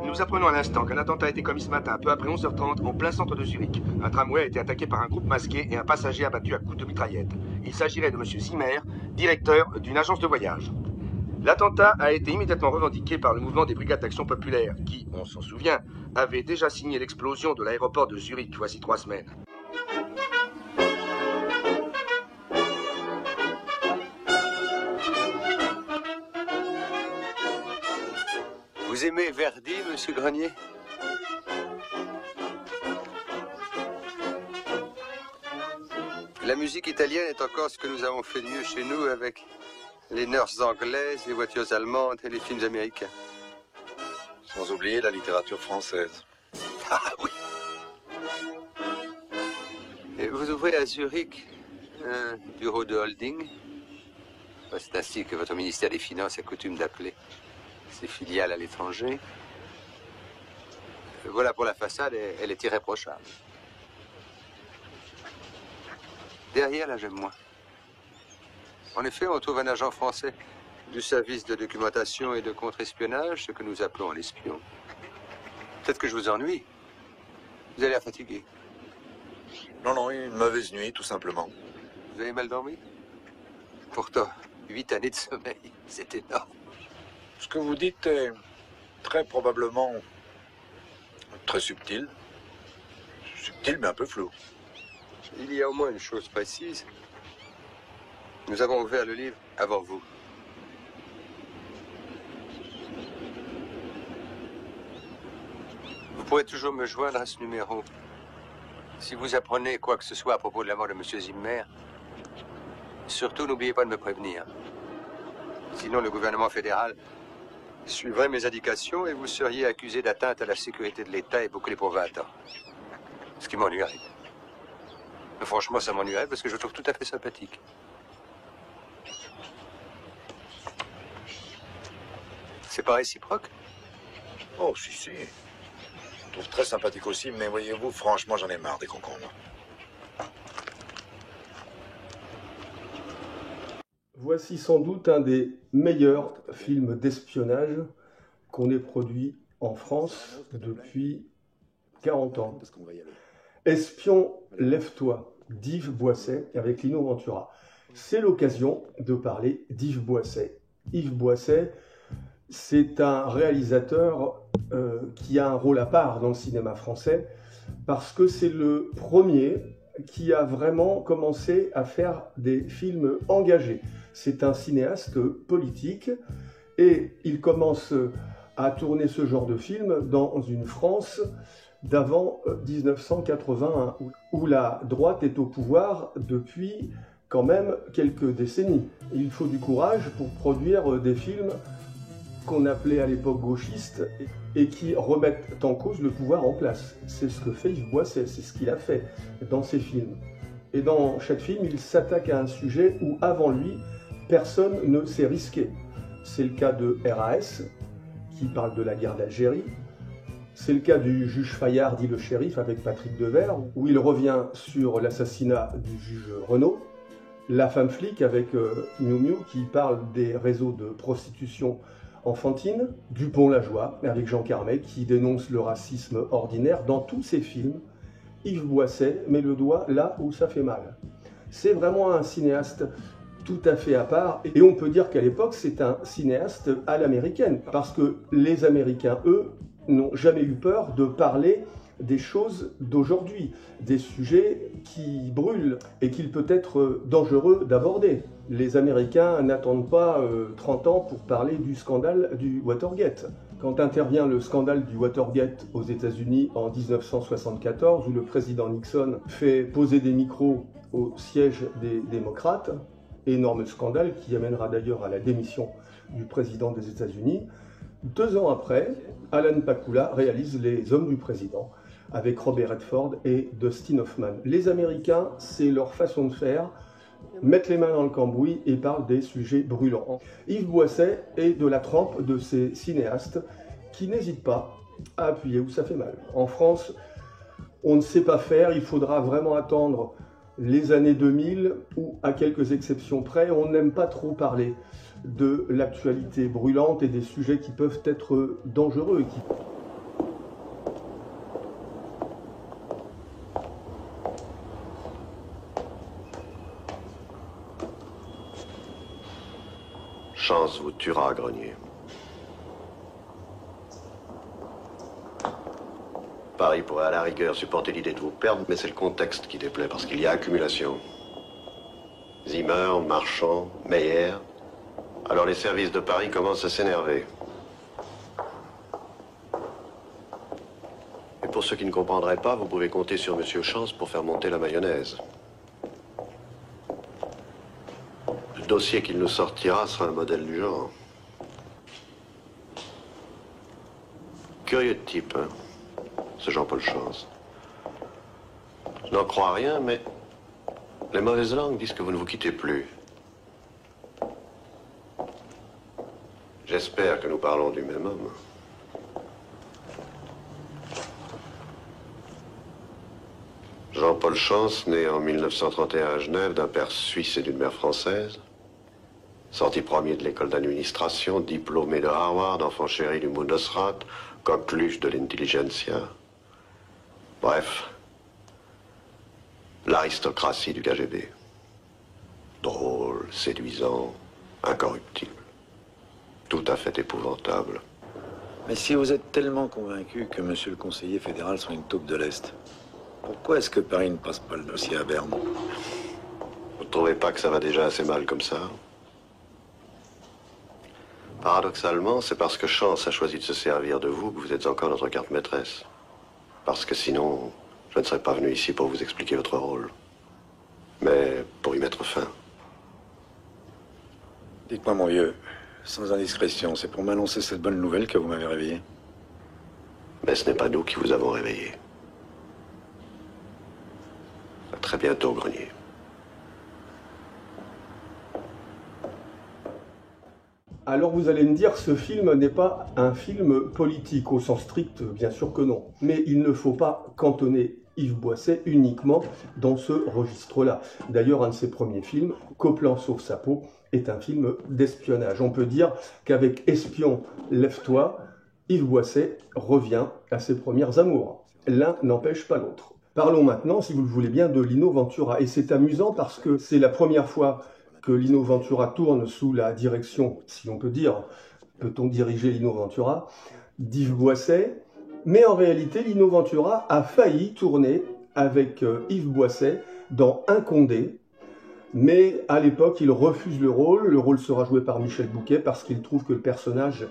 Nous apprenons à l'instant qu'un attentat a été commis ce matin, peu après 11h30, en plein centre de Zurich. Un tramway a été attaqué par un groupe masqué et un passager abattu à coups de mitraillette. Il s'agirait de M. Zimmer, directeur d'une agence de voyage. L'attentat a été immédiatement revendiqué par le mouvement des brigades d'action populaire, qui, on s'en souvient, avait déjà signé l'explosion de l'aéroport de Zurich voici 3 semaines. Vous aimez Verdi, monsieur Grenier? La musique italienne est encore ce que nous avons fait de mieux chez nous avec les nurses anglaises, les voitures allemandes et les films américains. Sans oublier la littérature française. Ah oui. Et vous ouvrez à Zurich un bureau de holding. C'est ainsi que votre ministère des Finances a coutume d'appeler ses filiales à l'étranger. Voilà pour la façade, elle est irréprochable. Derrière, là, j'aime moins. En effet, on trouve un agent français du service de documentation et de contre-espionnage, ce que nous appelons l'espion. Peut-être que je vous ennuie. Vous avez l'air fatigué. Non, une mauvaise nuit, tout simplement. Vous avez mal dormi? Pourtant, 8 années de sommeil, c'est énorme. Ce que vous dites est très probablement très subtil. Subtil, mais un peu flou. Il y a au moins une chose précise. Nous avons ouvert le livre avant vous. Vous pourrez toujours me joindre à ce numéro. Si vous apprenez quoi que ce soit à propos de la mort de M. Zimmer, surtout n'oubliez pas de me prévenir. Sinon, le gouvernement fédéral suivrait mes indications et vous seriez accusé d'atteinte à la sécurité de l'État et bouclé pour 20 ans. Ce qui m'ennuierait. Mais franchement, ça m'ennuierait parce que je le trouve tout à fait sympathique. C'est pas réciproque? Oh, si. Je trouve très sympathique aussi, mais voyez-vous, franchement, j'en ai marre des concombres. Voici sans doute un des meilleurs films d'espionnage qu'on ait produit en France depuis 40 ans. Espion, lève-toi, d'Yves Boisset avec Lino Ventura. C'est l'occasion de parler d'Yves Boisset. Yves Boisset, c'est un réalisateur qui a un rôle à part dans le cinéma français parce que c'est le premier qui a vraiment commencé à faire des films engagés. C'est un cinéaste politique et il commence à tourner ce genre de film dans une France d'avant 1981, où la droite est au pouvoir depuis quand même quelques décennies. Il faut du courage pour produire des films qu'on appelait à l'époque gauchistes et qui remettent en cause le pouvoir en place. C'est ce que fait Yves Boisset, c'est ce qu'il a fait dans ses films. Et dans chaque film, il s'attaque à un sujet où, avant lui, personne ne s'est risqué. C'est le cas de RAS, qui parle de la guerre d'Algérie. C'est le cas du juge Fayard, dit le shérif, avec Patrick Devers, où il revient sur l'assassinat du juge Renaud. La femme flic, avec Miu Miu, qui parle des réseaux de prostitution enfantine. Dupont-Lajoie, avec Jean Carmet, qui dénonce le racisme ordinaire. Dans tous ces films, Yves Boisset met le doigt là où ça fait mal. C'est vraiment un cinéaste tout à fait à part, et on peut dire qu'à l'époque, c'est un cinéaste à l'américaine, parce que les Américains, eux, n'ont jamais eu peur de parler des choses d'aujourd'hui, des sujets qui brûlent et qu'il peut être dangereux d'aborder. Les Américains n'attendent pas 30 ans pour parler du scandale du Watergate. Quand intervient le scandale du Watergate aux États-Unis en 1974, où le président Nixon fait poser des micros au siège des démocrates, énorme scandale qui amènera d'ailleurs à la démission du président des États-Unis. 2 ans après, Alan Pakula réalise Les Hommes du Président avec Robert Redford et Dustin Hoffman. Les Américains, c'est leur façon de faire, mettre les mains dans le cambouis et parlent des sujets brûlants. Yves Boisset est de la trempe de ces cinéastes qui n'hésitent pas à appuyer où ça fait mal. En France, on ne sait pas faire, il faudra vraiment attendre les années 2000, où, à quelques exceptions près, on n'aime pas trop parler de l'actualité brûlante et des sujets qui peuvent être dangereux. Chance vous tuera, Grenier. Paris pourrait à la rigueur supporter l'idée de vous perdre, mais c'est le contexte qui déplaît, parce qu'il y a accumulation. Zimmer, Marchand, Meyer. Alors les services de Paris commencent à s'énerver. Et pour ceux qui ne comprendraient pas, vous pouvez compter sur Monsieur Chance pour faire monter la mayonnaise. Le dossier qu'il nous sortira sera un modèle du genre. Curieux de type, hein, ce Jean-Paul Chance. Je n'en crois rien, mais les mauvaises langues disent que vous ne vous quittez plus. J'espère que nous parlons du même homme. Jean-Paul Chance, né en 1931 à Genève, d'un père suisse et d'une mère française. Sorti premier de l'école d'administration, diplômé de Harvard, enfant chéri du Bundesrat, coqueluche de l'intelligentsia. Bref, l'aristocratie du KGB. Drôle, séduisant, incorruptible. Tout à fait épouvantable. Mais si vous êtes tellement convaincu que monsieur le conseiller fédéral soit une taupe de l'Est, pourquoi est-ce que Paris ne passe pas le dossier à Berne? Vous ne trouvez pas que ça va déjà assez mal comme ça? Paradoxalement, c'est parce que Chance a choisi de se servir de vous que vous êtes encore notre carte maîtresse. Parce que sinon, je ne serais pas venu ici pour vous expliquer votre rôle. Mais pour y mettre fin. Dites-moi, mon vieux, sans indiscrétion, c'est pour m'annoncer cette bonne nouvelle que vous m'avez réveillé? Mais ce n'est pas nous qui vous avons réveillé. À très bientôt, Grenier. Alors vous allez me dire, ce film n'est pas un film politique, au sens strict, bien sûr que non. Mais il ne faut pas cantonner Yves Boisset uniquement dans ce registre-là. D'ailleurs, un de ses premiers films, Copland sauve sa peau, est un film d'espionnage. On peut dire qu'avec Espion, lève-toi, Yves Boisset revient à ses premières amours. L'un n'empêche pas l'autre. Parlons maintenant, si vous le voulez bien, de Lino Ventura. Et c'est amusant parce que c'est la première fois que Lino Ventura tourne sous la direction, si on peut dire, peut-on diriger Lino Ventura, d'Yves Boisset. Mais en réalité, Lino Ventura a failli tourner avec Yves Boisset dans Un Condé. Mais à l'époque, il refuse le rôle. Le rôle sera joué par Michel Bouquet parce qu'il trouve que le personnage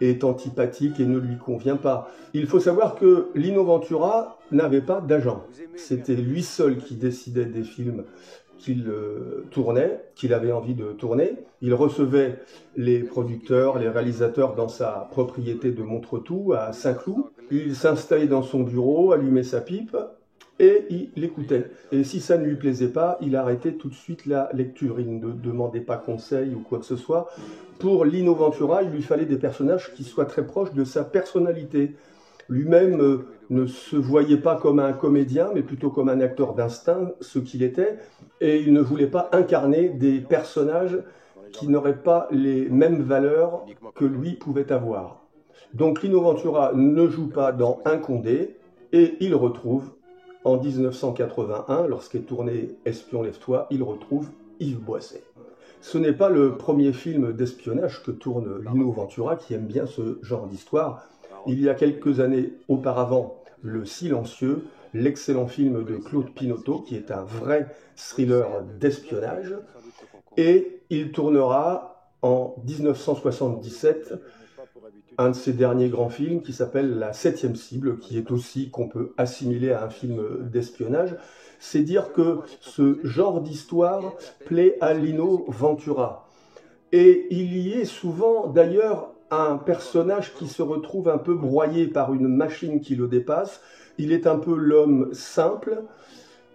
est antipathique et ne lui convient pas. Il faut savoir que Lino Ventura n'avait pas d'agent. C'était lui seul qui décidait des films qu'il tournait, qu'il avait envie de tourner. Il recevait les producteurs, les réalisateurs dans sa propriété de Montretout, à Saint-Cloud. Il s'installait dans son bureau, allumait sa pipe et il écoutait. Et si ça ne lui plaisait pas, il arrêtait tout de suite la lecture. Il ne demandait pas conseil ou quoi que ce soit. Pour Lino Ventura, il lui fallait des personnages qui soient très proches de sa personnalité. Lui-même ne se voyait pas comme un comédien, mais plutôt comme un acteur d'instinct, ce qu'il était, et il ne voulait pas incarner des personnages qui n'auraient pas les mêmes valeurs que lui pouvait avoir. Donc Lino Ventura ne joue pas dans Un Condé, et il retrouve, en 1981, lorsqu'est tourné Espion, lève-toi, il retrouve Yves Boisset. Ce n'est pas le premier film d'espionnage que tourne Lino Ventura, qui aime bien ce genre d'histoire. Il y a quelques années auparavant, Le Silencieux, l'excellent film de Claude Pinoteau, qui est un vrai thriller d'espionnage. Et il tournera en 1977 un de ses derniers grands films qui s'appelle La Septième Cible, qui est aussi qu'on peut assimiler à un film d'espionnage. C'est dire que ce genre d'histoire plaît à Lino Ventura. Et il y est souvent d'ailleurs un personnage qui se retrouve un peu broyé par une machine qui le dépasse. Il est un peu l'homme simple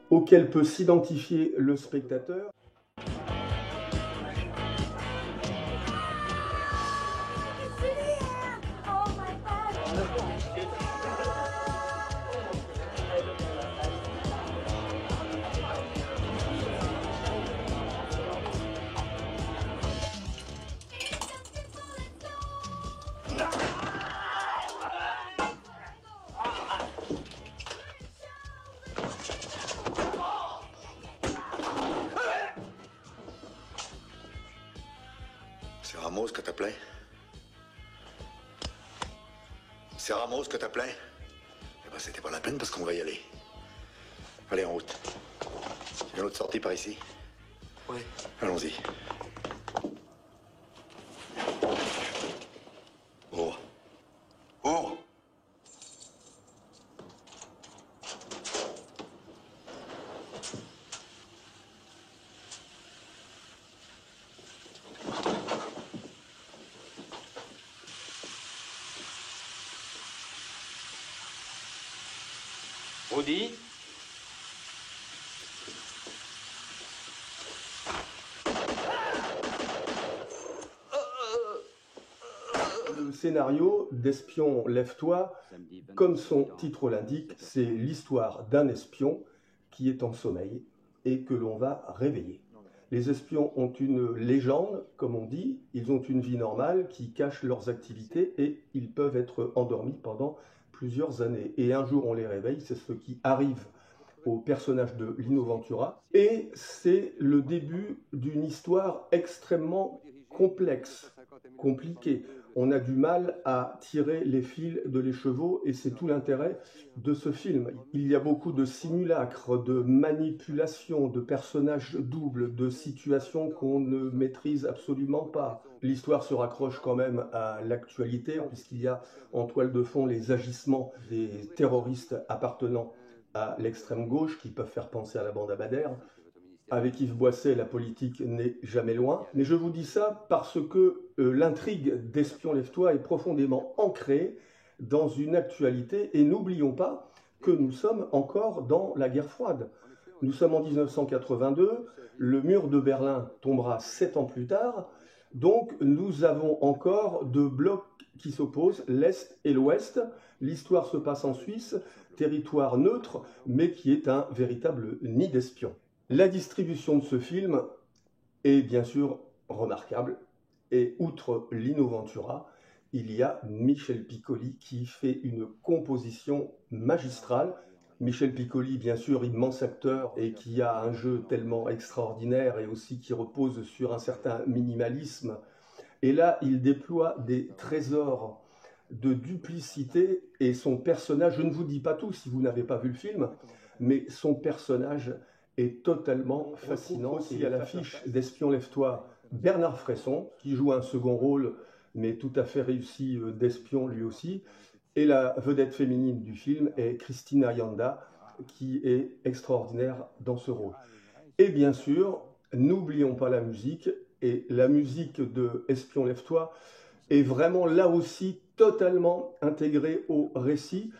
auquel peut s'identifier le spectateur. Ramos que t'appelais? C'est Ramos que t'appelais? Eh ben, c'était pas la peine parce qu'on va y aller. Allez, en route. Il y a une autre sortie par ici? Ouais. Allons-y. Ouvre. Ouvre! Rudy? Le scénario d'Espion, lève-toi, comme son titre l'indique, c'est l'histoire d'un espion qui est en sommeil et que l'on va réveiller. Les espions ont une légende, comme on dit, ils ont une vie normale qui cache leurs activités et ils peuvent être endormis pendant plusieurs années. Et un jour on les réveille, c'est ce qui arrive au personnage de Lino Ventura. Et c'est le début d'une histoire extrêmement complexe, compliquée. On a du mal à tirer les fils de l'écheveau et c'est tout l'intérêt de ce film. Il y a beaucoup de simulacres, de manipulations, de personnages doubles, de situations qu'on ne maîtrise absolument pas. L'histoire se raccroche quand même à l'actualité puisqu'il y a en toile de fond les agissements des terroristes appartenant à l'extrême gauche qui peuvent faire penser à la bande Abadère. Avec Yves Boisset, la politique n'est jamais loin. Mais je vous dis ça parce que l'intrigue d'Espion, lève-toi est profondément ancrée dans une actualité. Et n'oublions pas que nous sommes encore dans la guerre froide. Nous sommes en 1982, le mur de Berlin tombera 7 ans plus tard. Donc nous avons encore deux blocs qui s'opposent, l'Est et l'Ouest. L'histoire se passe en Suisse, territoire neutre, mais qui est un véritable nid d'espions. La distribution de ce film est bien sûr remarquable. Et outre Lino Ventura, il y a Michel Piccoli qui fait une composition magistrale. Michel Piccoli, bien sûr, immense acteur et qui a un jeu tellement extraordinaire et aussi qui repose sur un certain minimalisme. Et là, il déploie des trésors de duplicité et son personnage, je ne vous dis pas tout si vous n'avez pas vu le film, mais son personnage est totalement fascinant. Il y a l'affiche d'Espion, lève-toi, Bernard Fresson, qui joue un second rôle, mais tout à fait réussi d'espion lui aussi. Et la vedette féminine du film est Christina Yanda, qui est extraordinaire dans ce rôle. Et bien sûr, n'oublions pas la musique. Et la musique de Espion, lève-toi est vraiment là aussi totalement intégrée au récit.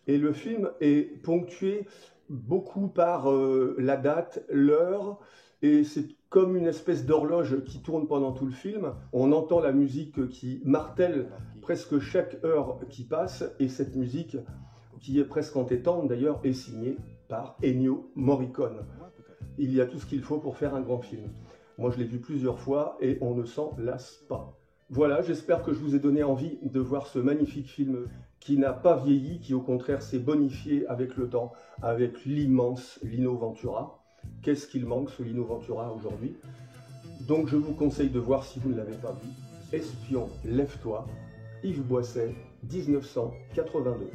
Et le film est ponctué beaucoup par la date, l'heure, et c'est comme une espèce d'horloge qui tourne pendant tout le film. On entend la musique qui martèle presque chaque heure qui passe, et cette musique, qui est presque entêtante d'ailleurs, est signée par Ennio Morricone. Il y a tout ce qu'il faut pour faire un grand film. Moi je l'ai vu plusieurs fois et on ne s'en lasse pas. Voilà, j'espère que je vous ai donné envie de voir ce magnifique film qui n'a pas vieilli, qui au contraire s'est bonifié avec le temps, avec l'immense Lino Ventura. Qu'est-ce qu'il manque ce Lino Ventura aujourd'hui? Donc je vous conseille de voir si vous ne l'avez pas vu. Espion, lève-toi, Yves Boisset, 1982.